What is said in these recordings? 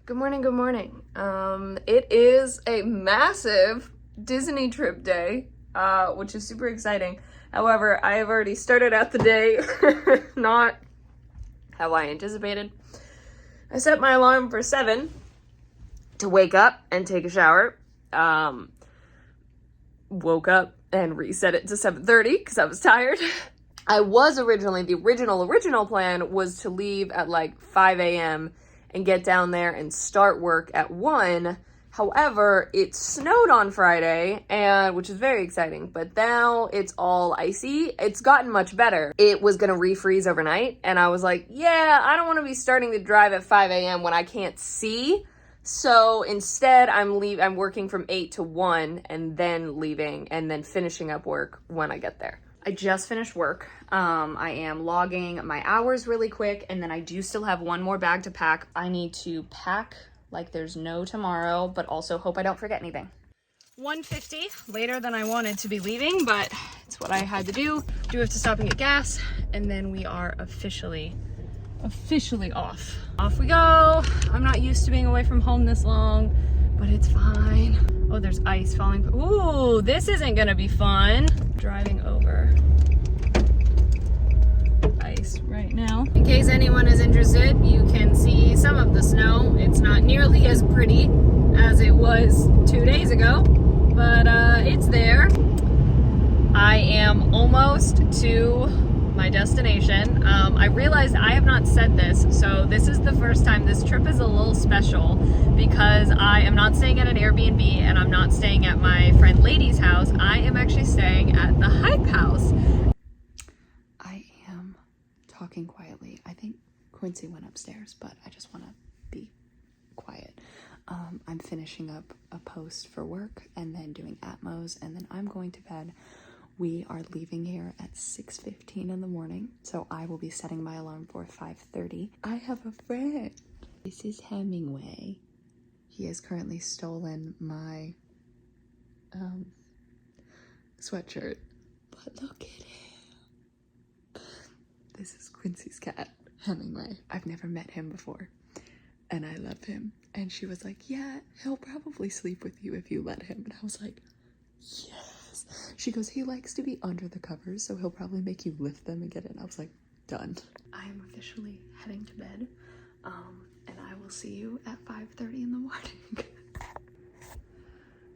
Good morning, good morning. It is a massive Disney trip day, which is super exciting. However, I have already started out the day not how I anticipated. I set my alarm for 7 to wake up and take a shower. Woke up and reset it to 7:30 because I was tired. I was the original plan was to leave at like 5 a.m. and get down there and start work at 1. However, it snowed on Friday, which is very exciting, but now it's all icy. It's gotten much better. It was gonna refreeze overnight, and I was like, yeah, I don't wanna be starting to drive at 5 a.m. when I can't see. So instead, I'm working from 8 to 1 and then leaving and then finishing up work when I get there. I just finished work. I am logging my hours really quick, and then I do still have one more bag to pack. I need to pack like there's no tomorrow, but also hope I don't forget anything. 1:50, later than I wanted to be leaving, but it's what I had to do. Do have to stop and get gas, and then we are officially off. Off we go. I'm not used to being away from home this long, but it's fine. Oh, there's ice falling. Ooh, this isn't gonna be fun. Driving over ice right now. In case anyone is interested, you can see some of the snow. It's not nearly as pretty as it was 2 days ago, but it's there. I am almost to my destination. I realized I have not said this, so this is the first time. This trip is a little special because I am not staying at an Airbnb and I'm not staying at my friend Lady's house. I am actually staying at the Hype House. I am talking quietly. I think Quincy went upstairs, but I just want to be quiet. I'm finishing up a post for work and then doing Atmos, and then I'm going to bed. We are leaving here at 6:15 in the morning, so I will be setting my alarm for 5:30. I have a friend. This is Hemingway. He has currently stolen my sweatshirt, but look at him. This is Quincy's cat, Hemingway. I've never met him before, and I love him. And she was like, yeah, he'll probably sleep with you if you let him. And I was like, yeah. She goes, he likes to be under the covers, so he'll probably make you lift them and get in. I was like, done. I am officially heading to bed, and I will see you at 5:30 in the morning.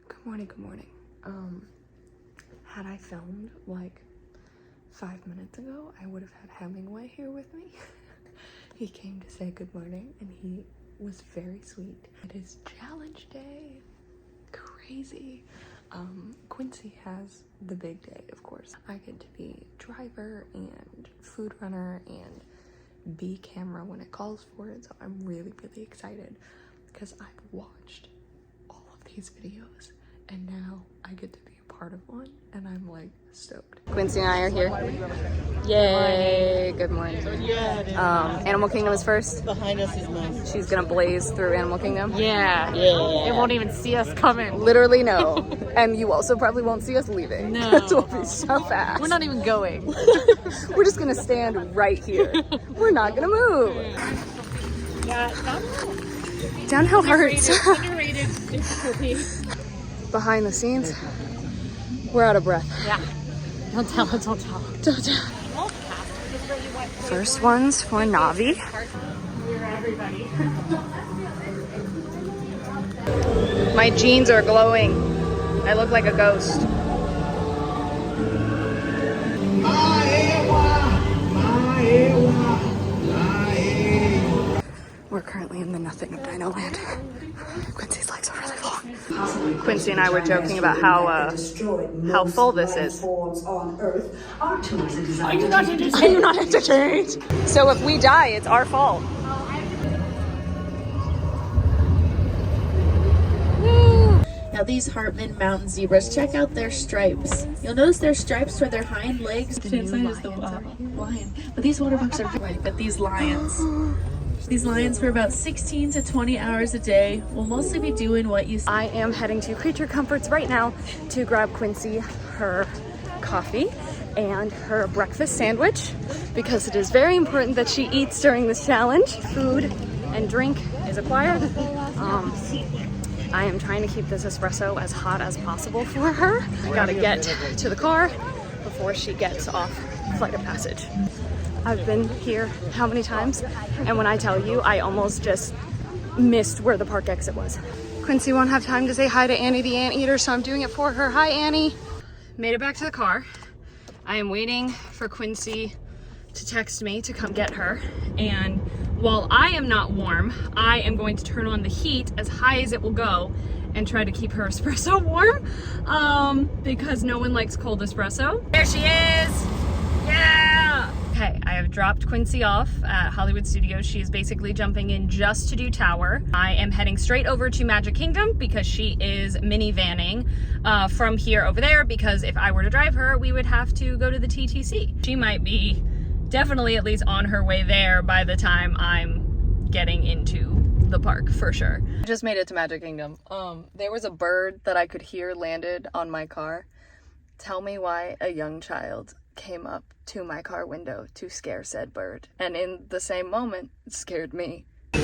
Good morning. Had I filmed like 5 minutes ago, I would have had Hemingway here with me. He came to say good morning, and he was very sweet. It is challenge day. Crazy. Quincy has the big day, of course. I get to be driver and food runner and be camera when it calls for it, so I'm really excited because I've watched all of these videos and now I get to be a part of one, and I'm like stoked. Quincy and I are here. Yay! Good morning. Animal Kingdom is first. Behind us is nice. She's gonna blaze through Animal Kingdom. Yeah. It won't even see us coming. Literally no. And you also probably won't see us leaving. No. Because we'll be so fast. We're not even going. We're just gonna stand right here. We're not gonna move. Yeah, Downhill hurts. underrated difficulty. Behind the scenes, we're out of breath. Yeah. Don't tell. Don't tell. First ones for Navi. We're everybody. My jeans are glowing. I look like a ghost. We're currently in the nothing of Dino Land. Quincy's legs are really long. Quincy and I were joking about how full this is. Are you not entertained? Are you not entertained? So if we die, it's our fault. Now these Hartman mountain zebras, check out their stripes. You'll notice their stripes for their hind legs. The inside is the lion. But these water bucks are right, but these lions. These lions for about 16 to 20 hours a day will mostly be doing what you see. I am heading to Creature Comforts right now to grab Quincy her coffee and her breakfast sandwich because it is very important that she eats during this challenge. Food and drink is acquired. I am trying to keep this espresso as hot as possible for her. I gotta get to the car before she gets off flight of passage. I've been here how many times? And when I tell you, I almost just missed where the park exit was. Quincy won't have time to say hi to Annie the anteater, so I'm doing it for her. Hi, Annie. Made it back to the car. I am waiting for Quincy to text me to come get her. And while I am not warm, I am going to turn on the heat as high as it will go and try to keep her espresso warm, because no one likes cold espresso. There she is. Yeah. Okay, I have dropped Quincy off at Hollywood Studios. She is basically jumping in just to do Tower. I am heading straight over to Magic Kingdom because she is minivanning from here over there, because if I were to drive her, we would have to go to the TTC. She might be definitely at least on her way there by the time I'm getting into the park, for sure. I just made it to Magic Kingdom. There was a bird that I could hear landed on my car. Tell me why a young child came up to my car window to scare said bird. And in the same moment, it scared me. I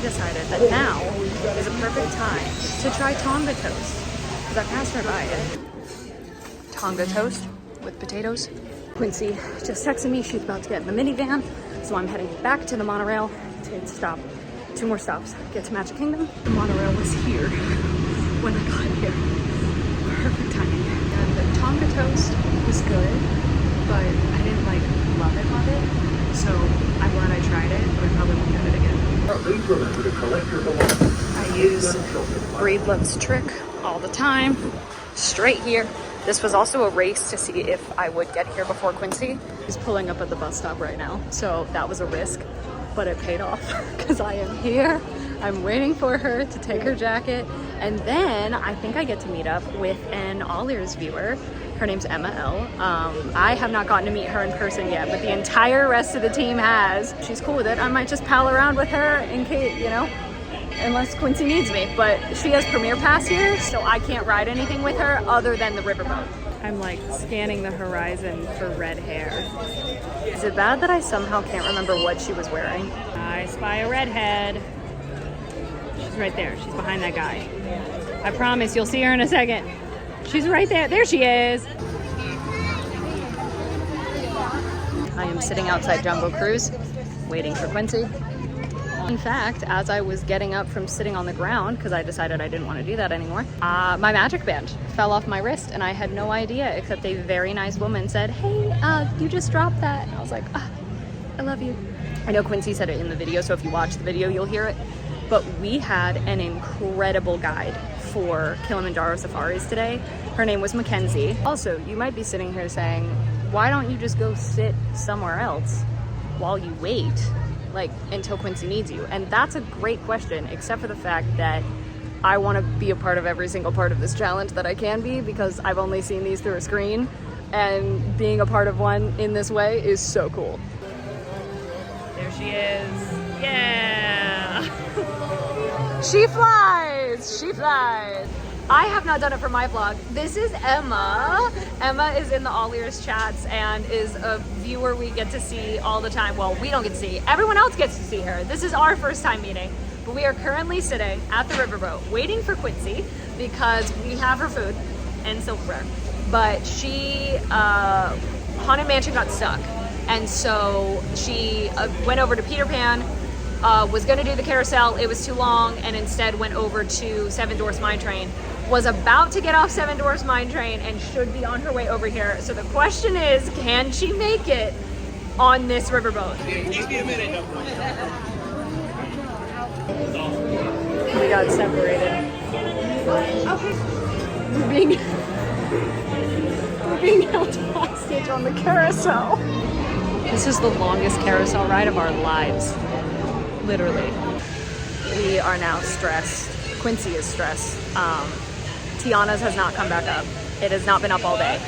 decided that now is a perfect time to try Tonga toast, because I passed her by it. Tonga toast with potatoes. Quincy just texted me she's about to get in the minivan, so I'm heading back to the monorail to stop 2 more stops, get to Magic Kingdom. The monorail was here when I got here. Perfect timing. And the Tonga toast was good, but I didn't love it. So I'm glad I tried it, but I probably won't get it again. Please remember to collect your belongings. I use Breedlove's trick all the time. Straight here. This was also a race to see if I would get here before Quincy. He's pulling up at the bus stop right now, so that was a risk, but it paid off because I am here. I'm waiting for her to take her jacket, and then I think I get to meet up with an AllEars viewer. Her name's Emma L. I have not gotten to meet her in person yet, but the entire rest of the team has. She's cool with it. I might just pal around with her in case, you know, unless Quincy needs me. But she has Premier Pass here, so I can't ride anything with her other than the riverboat. I'm like scanning the horizon for red hair. Is it bad that I somehow can't remember what she was wearing? I spy a redhead. She's right there. She's behind that guy. I promise you'll see her in a second. She's right there. There she is. I am sitting outside Jumbo Cruise, waiting for Quincy. In fact, as I was getting up from sitting on the ground, because I decided I didn't want to do that anymore, my magic band fell off my wrist, and I had no idea, except a very nice woman said, "Hey, you just dropped that." And I was like, I love you. I know Quincy said it in the video, so if you watch the video, you'll hear it. But we had an incredible guide for Kilimanjaro safaris today. Her name was Mackenzie. Also, you might be sitting here saying, why don't you just go sit somewhere else while you wait, like until Quincy needs you? And that's a great question, except for the fact that I want to be a part of every single part of this challenge that I can be, because I've only seen these through a screen, and being a part of one in this way is so cool. There she is. Yeah. She flies. She flies. I have not done it for my vlog. This is Emma. Emma is in the AllEars chats and is a viewer we get to see all the time. Well, we don't get to see. Everyone else gets to see her. This is our first time meeting. But we are currently sitting at the riverboat waiting for Quincy because we have her food and silverware. But she, Haunted Mansion got stuck. And so she went over to Peter Pan, was gonna do the carousel, it was too long, and instead went over to Seven Dwarfs Mine Train. Was about to get off Seven Dwarfs Mine Train and should be on her way over here. So the question is, can she make it on this riverboat? Takes me a minute. We got separated. Okay. We're being held hostage on the carousel. This is the longest carousel ride of our lives. Literally. We are now stressed. Quincy is stressed. Tiana's has not come back up. It has not been up all day.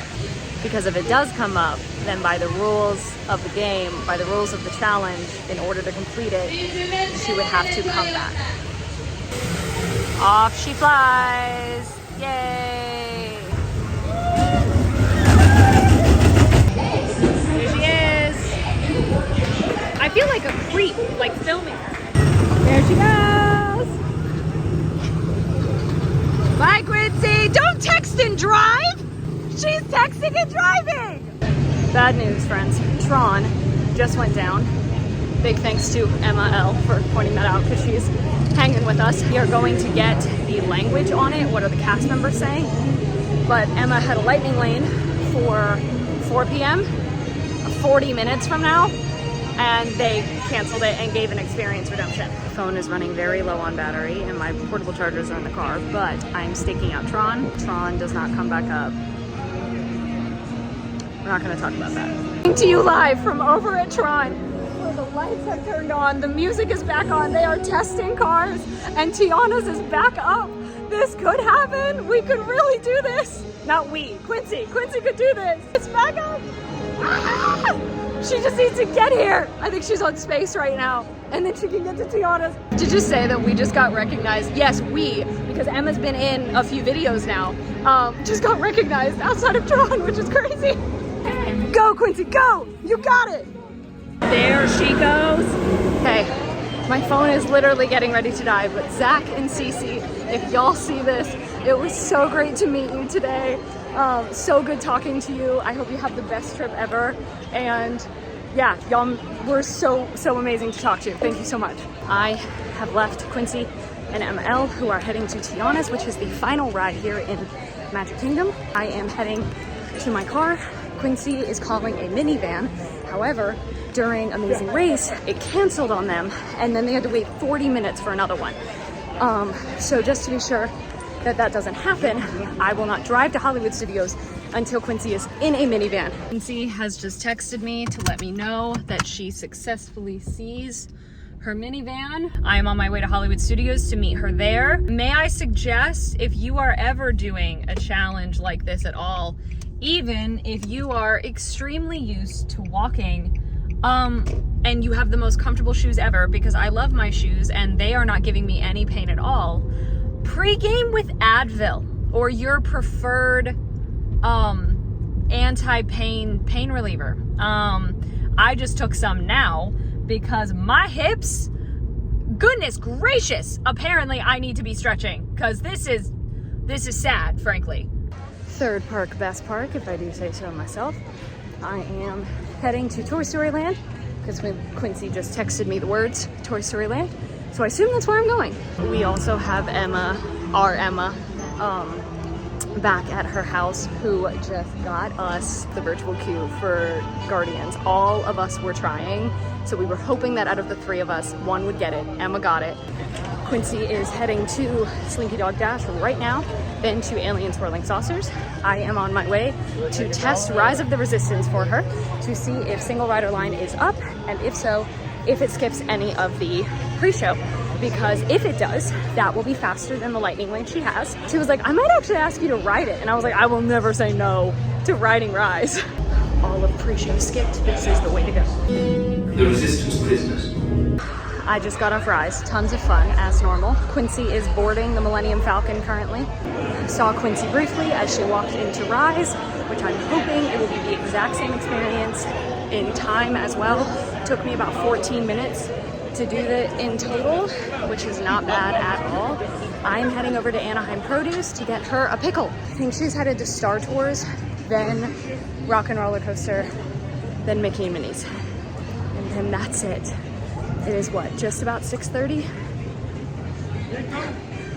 Because if it does come up, then by the rules of the game, by the rules of the challenge, in order to complete it, she would have to come back. Off she flies. Yay! Here she is. I feel like a creep, like filming her. There she goes. Bye, Quincy. Don't text and drive. She's texting and driving. Bad news, friends. Tron just went down. Big thanks to Emma L for pointing that out because she's hanging with us. We are going to get the language on it. What are the cast members saying? But Emma had a lightning lane for 4 p.m. 40 minutes from now, and they canceled it and gave an experience redemption. The phone is running very low on battery and my portable chargers are in the car, but I'm staking out Tron. Tron does not come back up. We're not gonna talk about that. Coming to you live from over at Tron, where the lights have turned on, the music is back on, they are testing cars, and Tiana's is back up. This could happen. We could really do this. Not we, Quincy. Quincy could do this. It's back up. Ah! She just needs to get here. I think she's on space right now. And then she can get to Tiana's. To just say that we just got recognized. Yes, we, because Emma's been in a few videos now, just got recognized outside of Tron, which is crazy. Go, Quincy, go. You got it. There she goes. Okay, my phone is literally getting ready to die, but Zach and Cece, if y'all see this, it was so great to meet you today. So good talking to you. I hope you have the best trip ever. And yeah, y'all were so amazing to talk to. Thank you so much. I have left Quincy and ML, who are heading to Tiana's, which is the final ride here in Magic Kingdom. I am heading to my car. Quincy is calling a minivan. However, during Amazing Race, it canceled on them, and then they had to wait 40 minutes for another one. So just to be sure that that doesn't happen, I will not drive to Hollywood Studios until Quincy is in a minivan. Quincy has just texted me to let me know that she successfully sees her minivan. I am on my way to Hollywood Studios to meet her there. May I suggest, if you are ever doing a challenge like this at all, even if you are extremely used to walking, and you have the most comfortable shoes ever, because I love my shoes and they are not giving me any pain at all, pre-game with Advil or your preferred anti-pain pain reliever. I just took some now because my hips, goodness gracious, apparently I need to be stretching, because this is sad, frankly. Third park, best park, if I do say so myself. I am heading to Toy Story Land because Quincy just texted me the words Toy Story Land, so I assume that's where I'm going. We also have Emma, our Emma, back at her house, who just got us the virtual queue for Guardians. All of us were trying, so we were hoping that out of the three of us, one would get it. Emma got it. Quincy is heading to Slinky Dog Dash right now, then to Alien Swirling Saucers. I am on my way to test Rise of the Resistance for her to see if single rider line is up, and if so, if it skips any of the pre-show. Because if it does, that will be faster than the lightning lane she has. She was like, I might actually ask you to ride it. And I was like, I will never say no to riding Rise. All of pre-show skipped. This is the way to go. The Resistance prisoners. I just got off Rise. Tons of fun, as normal. Quincy is boarding the Millennium Falcon currently. Saw Quincy briefly as she walked into Rise, which I'm hoping it will be the exact same experience in time as well. Took me about 14 minutes to do that in total, which is not bad at all. I'm heading over to Anaheim Produce to get her a pickle. I think she's headed to Star Tours, then Rock and Roller Coaster, then Mickey and Minnie's. And then that's it. It is what, just about 6:30?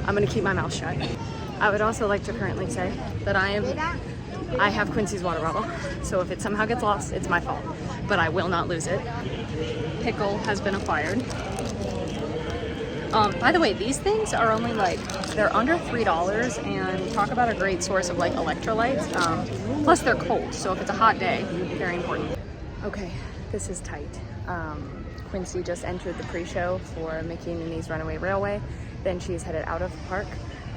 I'm gonna keep my mouth shut. I would also like to currently say that I have Quincy's water bottle, so if it somehow gets lost, it's my fault, but I will not lose it. Pickle has been acquired. By the way, these things are only they're under $3, and talk about a great source of electrolytes. Plus they're cold, so if it's a hot day, very important. Okay, this is tight. Quincy just entered the pre-show for Mickey and Minnie's Runaway Railway. Then she's headed out of the park.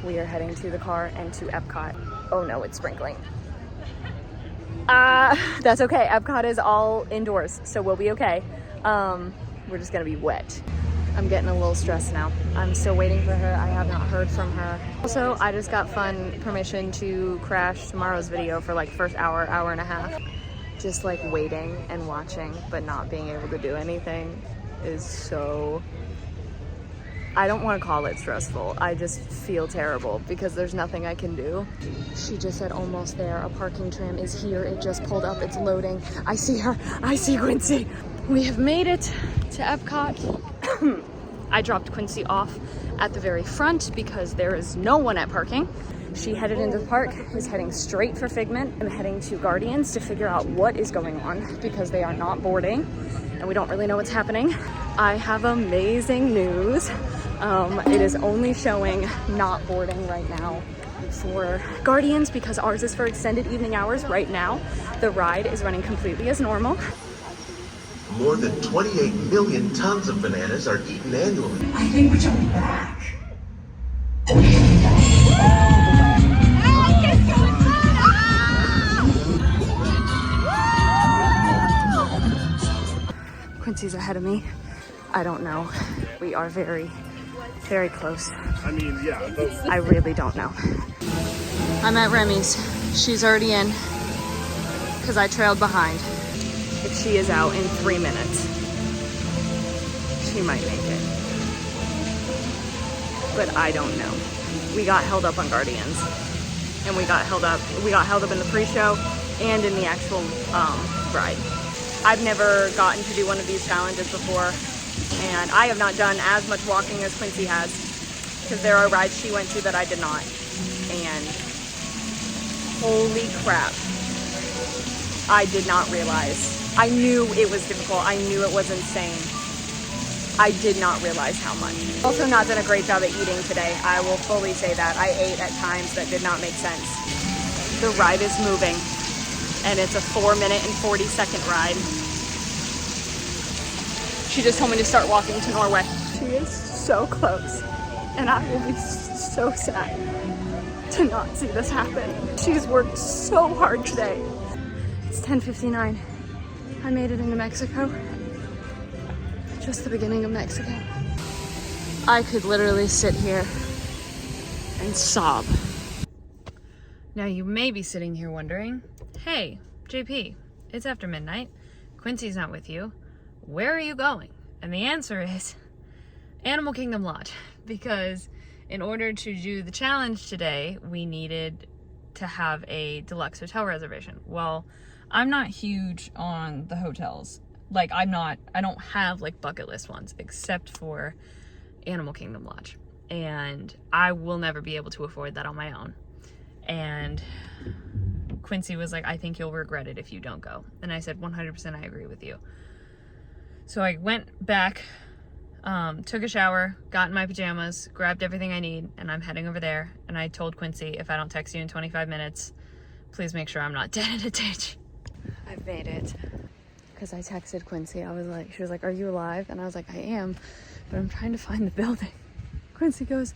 We are heading to the car and to Epcot. Oh no, it's sprinkling. That's okay. Epcot is all indoors, so we'll be okay. We're just gonna be wet. I'm getting a little stressed now. I'm still waiting for her. I have not heard from her. Also, I just got permission to crash tomorrow's video for first hour and a half. Just waiting and watching, but not being able to do anything. is so, I don't want to call it stressful. I just feel terrible because there's nothing I can do. She just said almost there. A parking tram is here. It just pulled up. It's loading. I see her. I see Quincy. We have made it to Epcot. I dropped Quincy off at the very front because there is no one at parking. She headed into the park, is heading straight for Figment. I'm heading to Guardians to figure out what is going on because they are not boarding and we don't really know what's happening. I have amazing news. It is only showing not boarding right now for Guardians because ours is for extended evening hours right now. The ride is running completely as normal. More than 28 million tons of bananas are eaten annually. I think we should be back. Quincy's ahead of me. I don't know. We are very, very close. I mean, yeah. I really don't know. I'm at Remy's. She's already in because I trailed behind. If she is out in 3 minutes, she might make it. But I don't know. We got held up on Guardians and we got held up in the pre-show and in the actual ride. I've never gotten to do one of these challenges before, and I have not done as much walking as Quincy has, because there are rides she went to that I did not. And holy crap, I did not realize. I knew it was difficult. I knew it was insane. I did not realize how much. Also not done a great job at eating today. I will fully say that. I ate at times that did not make sense. The ride is moving. And it's a 4-minute and 40-second ride. She just told me to start walking to Norway. She is so close, and I will be so sad to not see this happen. She's worked so hard today. It's 10:59. I made it into Mexico. Just the beginning of Mexico. I could literally sit here and sob. Now you may be sitting here wondering, hey, JP, it's after midnight. Quincy's not with you. Where are you going? And the answer is Animal Kingdom Lodge, because in order to do the challenge today, we needed to have a deluxe hotel reservation. Well, I'm not huge on the hotels. Like, I don't have like bucket list ones except for Animal Kingdom Lodge. And I will never be able to afford that on my own. And Quincy was like, I think you'll regret it if you don't go. And I said, 100% I agree with you. So I went back, took a shower, got in my pajamas, grabbed everything I need, and I'm heading over there. And I told Quincy, if I don't text you in 25 minutes, please make sure I'm not dead in a ditch. I've made it. Because I texted Quincy, she was like, are you alive? And I was like, I am, but I'm trying to find the building. Quincy goes,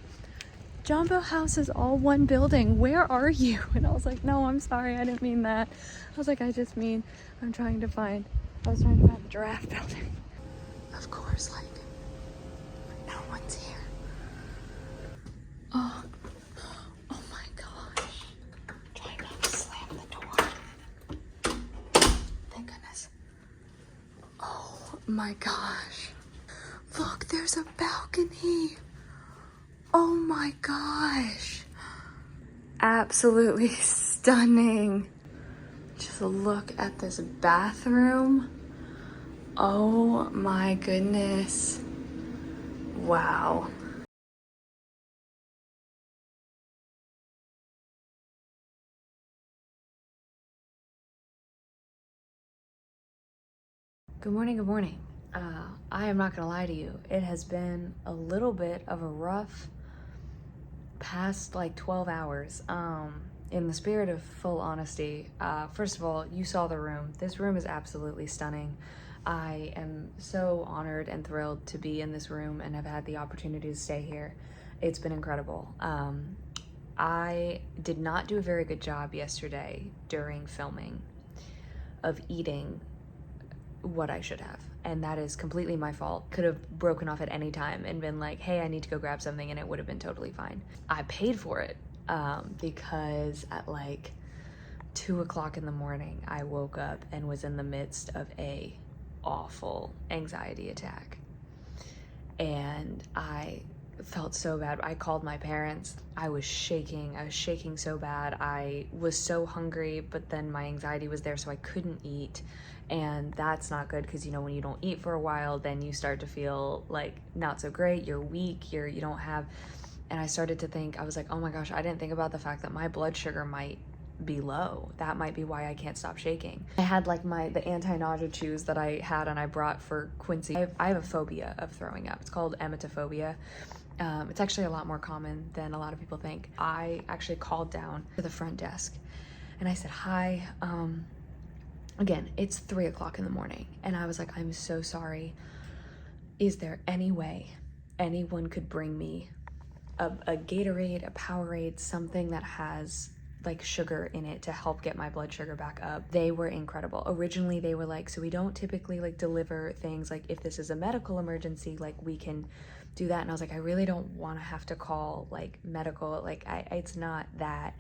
Jumbo House is all one building. Where are you? And I was like, no, I'm sorry. I didn't mean that. I was like, I just mean I was trying to find the giraffe building. Of course, like, no one's here. Oh my gosh. Try not to slam the door. Thank goodness. Oh my gosh. Look, there's a balcony. Oh my gosh. Absolutely stunning. Just look at this bathroom. Oh my goodness. Wow. Good morning, good morning. I am not gonna lie to you. It has been a little bit of a rough past like 12 hours. In the spirit of full honesty, first of all, you saw the room. This room is absolutely stunning. I am so honored and thrilled to be in this room and have had the opportunity to stay here. It's been incredible. I did not do a very good job yesterday during filming of eating what I should have, and that is completely my fault. Could have broken off at any time and been like, hey, I need to go grab something, and it would have been totally fine. I paid for it because at like 2 o'clock in the morning I woke up and was in the midst of a awful anxiety attack, and I felt so bad. I called my parents. I was shaking so bad. I was so hungry, but then my anxiety was there, so I couldn't eat. And that's not good, because you know, when you don't eat for a while, then you start to feel like not so great, you're weak, you don't have, and I started to think, I was like, oh my gosh, I didn't think about the fact that my blood sugar might be low. That might be why I can't stop shaking. I had like the anti-nausea chews that I had and I brought for Quincy. I have a phobia of throwing up. It's called emetophobia. It's actually a lot more common than a lot of people think. I actually called down to the front desk and I said, hi, again, it's 3 o'clock in the morning. And I was like, I'm so sorry. Is there any way anyone could bring me a Gatorade, a Powerade, something that has like sugar in it to help get my blood sugar back up? They were incredible. Originally they were like, so we don't typically like deliver things, like if this is a medical emergency, like we can do that. And I was like, I really don't want to have to call like medical, like it's not that.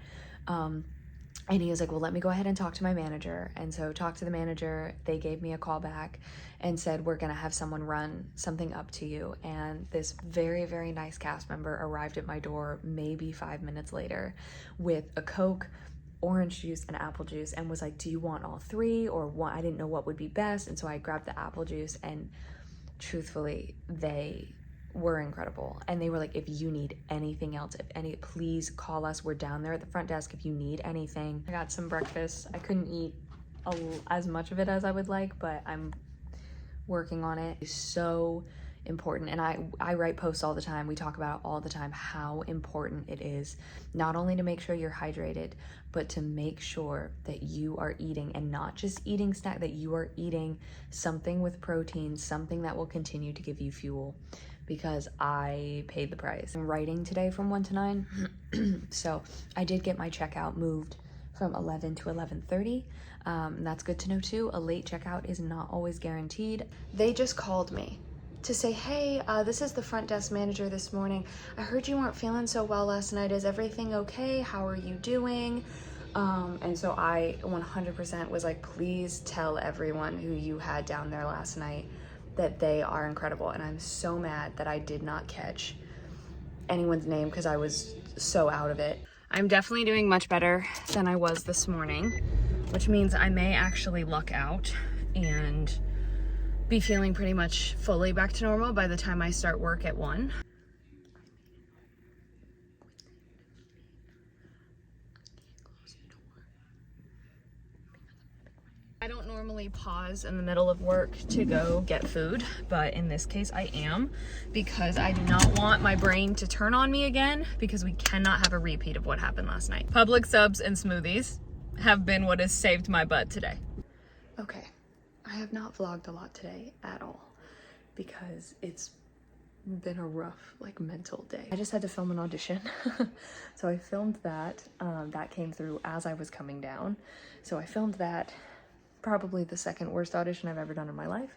And he was like, well, let me go ahead and talk to my manager. And so talked to the manager, they gave me a call back and said, we're gonna have someone run something up to you. And this very, very nice cast member arrived at my door maybe 5 minutes later with a Coke, orange juice, and apple juice, and was like, do you want all three or one? I didn't know what would be best. And so I grabbed the apple juice, and truthfully, they were incredible. And they were like, if you need anything else, please call us. We're down there at the front desk if you need anything. I got some breakfast. I couldn't eat as much of it as I would like, but I'm working on it. It's so important. And I write posts all the time. We talk about it all the time, how important it is, not only to make sure you're hydrated, but to make sure that you are eating, and not just eating snack, that you are eating something with protein, something that will continue to give you fuel, because I paid the price. I'm writing today from 1 to 9. So I did get my checkout moved from 11 to 11:30. And that's good to know too. A late checkout is not always guaranteed. They just called me to say, hey, this is the front desk manager this morning. I heard you weren't feeling so well last night. Is everything okay? How are you doing? And so I 100% was like, please tell everyone who you had down there last night that they are incredible. And I'm so mad that I did not catch anyone's name because I was so out of it. I'm definitely doing much better than I was this morning, which means I may actually luck out and be feeling pretty much fully back to normal by the time I start work at 1. I don't normally pause in the middle of work to go get food, but in this case I am, because I do not want my brain to turn on me again, because we cannot have a repeat of what happened last night. Public subs and smoothies have been what has saved my butt today. Okay, I have not vlogged a lot today at all, because it's been a rough, like, mental day. I just had to film an audition. So I filmed that. That came through as I was coming down. So I filmed that. Probably the second worst audition I've ever done in my life.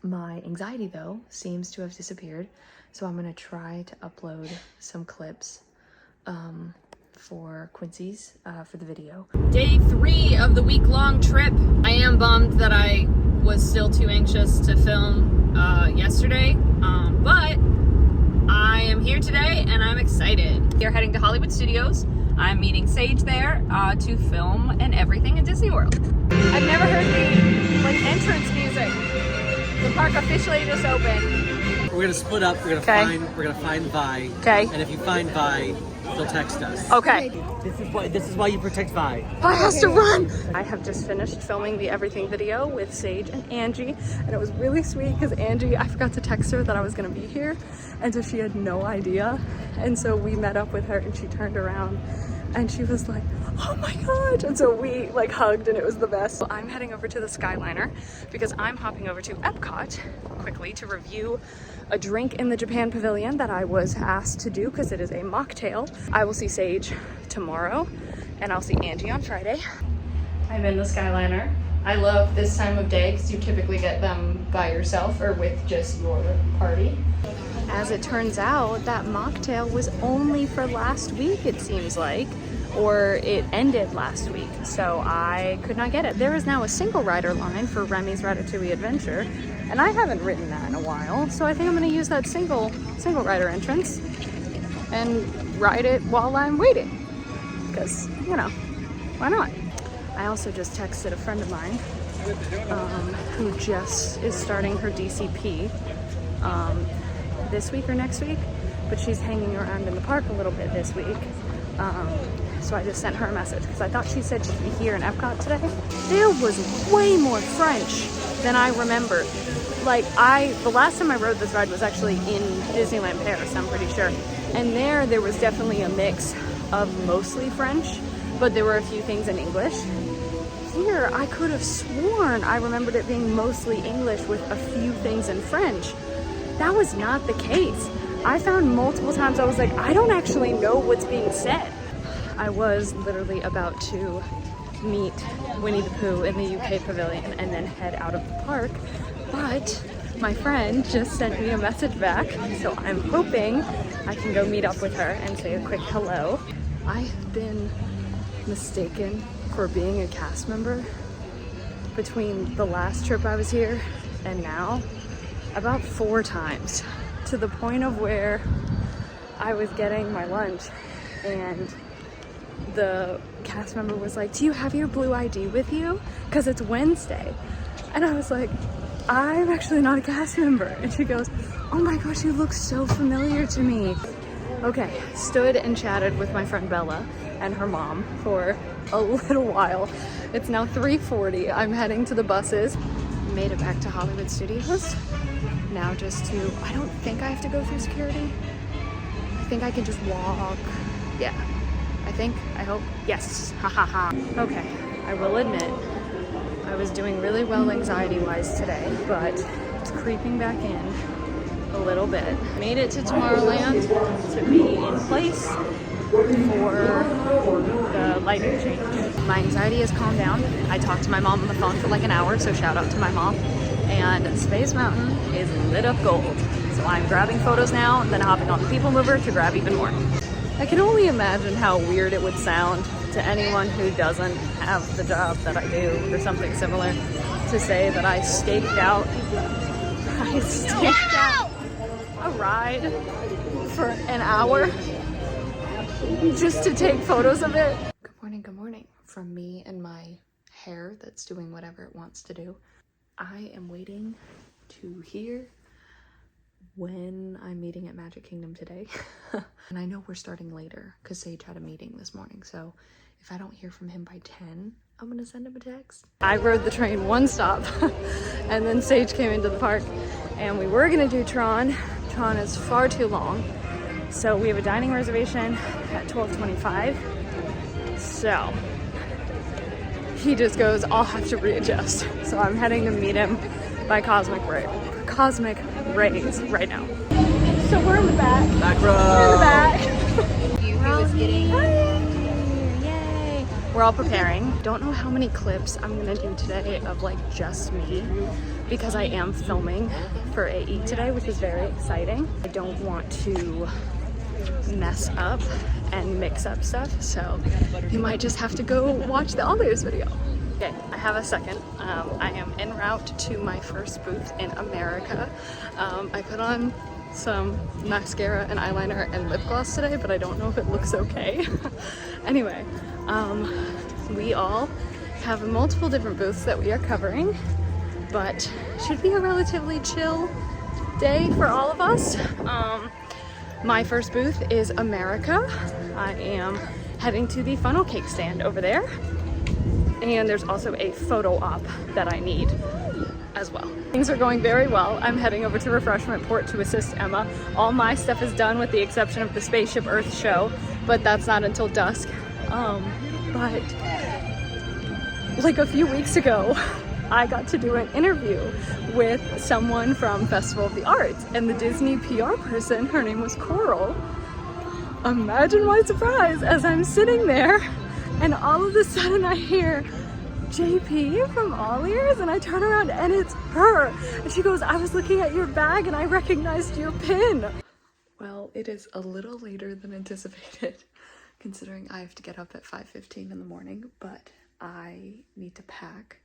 My anxiety though seems to have disappeared, so I'm gonna try to upload some clips for Quincy's for the video. Day 3 of the week-long trip. I am bummed that I was still too anxious to film yesterday, but I am here today and I'm excited. We are heading to Hollywood Studios. I'm meeting Sage there to film an Everything in Disney World. I've never heard the entrance music. The park officially just opened. We're gonna split up. We're gonna find Vi. Okay. And if you find Vi, you'll text us. Okay. This is why you protect Vi. Vi has to run. I have just finished filming the Everything video with Sage and Angie, and it was really sweet because Angie, I forgot to text her that I was gonna be here, and so she had no idea. And so we met up with her, and she turned around, and she was like, oh my gosh. And so we like hugged, and it was the best. So I'm heading over to the Skyliner because I'm hopping over to Epcot quickly to review a drink in the Japan Pavilion that I was asked to do because it is a mocktail. I will see Sage tomorrow, and I'll see Angie on Friday. I'm in the Skyliner. I love this time of day because you typically get them by yourself or with just your party. As it turns out, that mocktail was only for last week, it seems like, or it ended last week, so I could not get it. There is now a single rider line for Remy's Ratatouille Adventure, And I haven't ridden that in a while, so I think I'm gonna use that single rider entrance and ride it while I'm waiting. Because, you know, why not? I also just texted a friend of mine who just is starting her DCP this week or next week, but she's hanging around in the park a little bit this week. So I just sent her a message because I thought she said she'd be here in Epcot today. There was way more French than I remembered. Like the last time I rode this ride was actually in Disneyland Paris, I'm pretty sure. And there was definitely a mix of mostly French, but there were a few things in English. Here, I could have sworn I remembered it being mostly English with a few things in French. That was not the case. I found multiple times I was like, I don't actually know what's being said. I was literally about to meet Winnie the Pooh in the UK pavilion and then head out of the park, but my friend just sent me a message back, so I'm hoping I can go meet up with her and say a quick hello. I have been mistaken for being a cast member between the last trip I was here and now about 4 times, to the point of where I was getting my lunch and the cast member was like, do you have your blue ID with you? Because it's Wednesday. And I was like, I'm actually not a cast member. And she goes, oh my gosh, you look so familiar to me. Okay, stood and chatted with my friend Bella and her mom for a little while. It's now 3:40. I'm heading to the buses. Made it back to Hollywood Studios. Now just I don't think I have to go through security. I think I can just walk. Yeah, I hope, yes, ha ha ha. Okay, I will admit, I was doing really well anxiety-wise today, but it's creeping back in a little bit. Made it to Tomorrowland to be in place for the lighting change. My anxiety has calmed down. I talked to my mom on the phone for like an hour, so shout out to my mom. And Space Mountain is lit up gold. So I'm grabbing photos now and then hopping on the People Mover to grab even more. I can only imagine how weird it would sound to anyone who doesn't have the job that I do or something similar to say that I staked out a ride for an hour just to take photos of it. Good morning from me and my hair that's doing whatever it wants to do. I am waiting to hear when I'm meeting at Magic Kingdom today. And I know we're starting later because Sage had a meeting this morning, so if I don't hear from him by 10, I'm gonna send him a text. I rode the train one stop and then Sage came into the park and we were gonna do Tron. Tron is far too long, so we have a dining reservation at 12:25. So he just goes, I'll have to readjust. So I'm heading to meet him by Cosmic Rays right now. So we're in the back. Back row. We're in the back. He was getting yay. We're all preparing. Don't know how many clips I'm gonna do today of like just me, because I am filming for AE today, which is very exciting. I don't want to mess up and mix up stuff, so you might just have to go watch the AllEars video. Okay, I have a second. I am en route to my first booth in America. I put on some mascara and eyeliner and lip gloss today, but I don't know if it looks okay. Anyway, we all have multiple different booths that we are covering, but should be a relatively chill day for all of us. My first booth is America. I am heading to the funnel cake stand over there. And there's also a photo op that I need as well. Things are going very well. I'm heading over to Refreshment Port to assist Emma. All my stuff is done with the exception of the Spaceship Earth show, but that's not until dusk. But like a few weeks ago, I got to do an interview with someone from Festival of the Arts, and the Disney PR person, her name was Coral. Imagine my surprise as I'm sitting there and all of a sudden I hear JP from AllEars, and I turn around and it's her. And she goes, I was looking at your bag and I recognized your pin. Well, it is a little later than anticipated, considering I have to get up at 5:15 in the morning, but I need to pack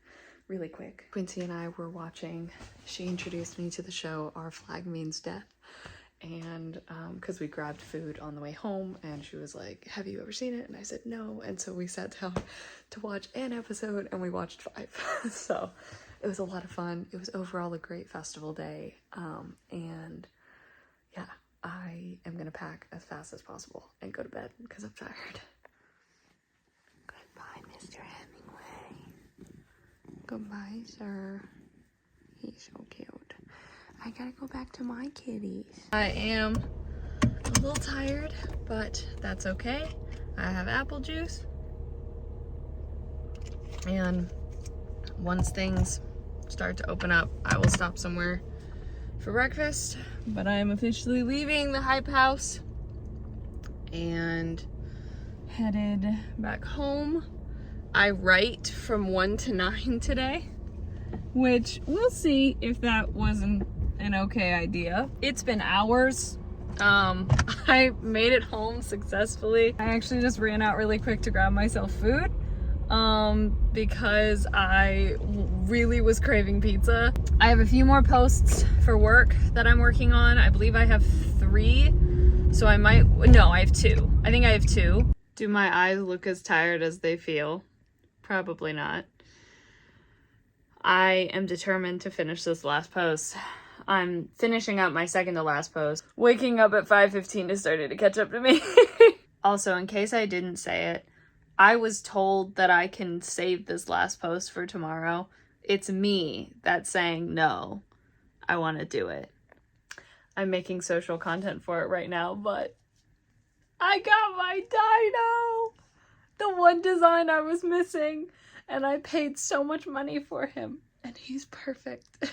really quick. Quincy and I were watching, she introduced me to the show Our Flag Means Death. And because we grabbed food on the way home, and she was like, have you ever seen it? And I said no. And so we sat down to watch an episode, and we watched 5. So it was a lot of fun. It was overall a great festival day. And yeah, I am gonna pack as fast as possible and go to bed because I'm tired. Goodbye, Mr. Hemingway. Goodbye, sir. He's so cute. I gotta go back to my kitties. I am a little tired, but that's okay. I have apple juice. And once things start to open up, I will stop somewhere for breakfast. But I am officially leaving the Hype House and headed back home. I write from 1 to 9 today, which we'll see if that wasn't an okay idea. It's been hours. I made it home successfully. I actually just ran out really quick to grab myself food because I really was craving pizza. I have a few more posts for work that I'm working on. I believe I have 3, so I have 2. I think I have 2. Do my eyes look as tired as they feel? Probably not. I am determined to finish this last post. I'm finishing up my second to last post. Waking up at 5:15 is starting to catch up to me. Also, in case I didn't say it, I was told that I can save this last post for tomorrow. It's me that's saying no, I want to do it. I'm making social content for it right now, but I got my dino! The one design I was missing, and I paid so much money for him, and he's perfect.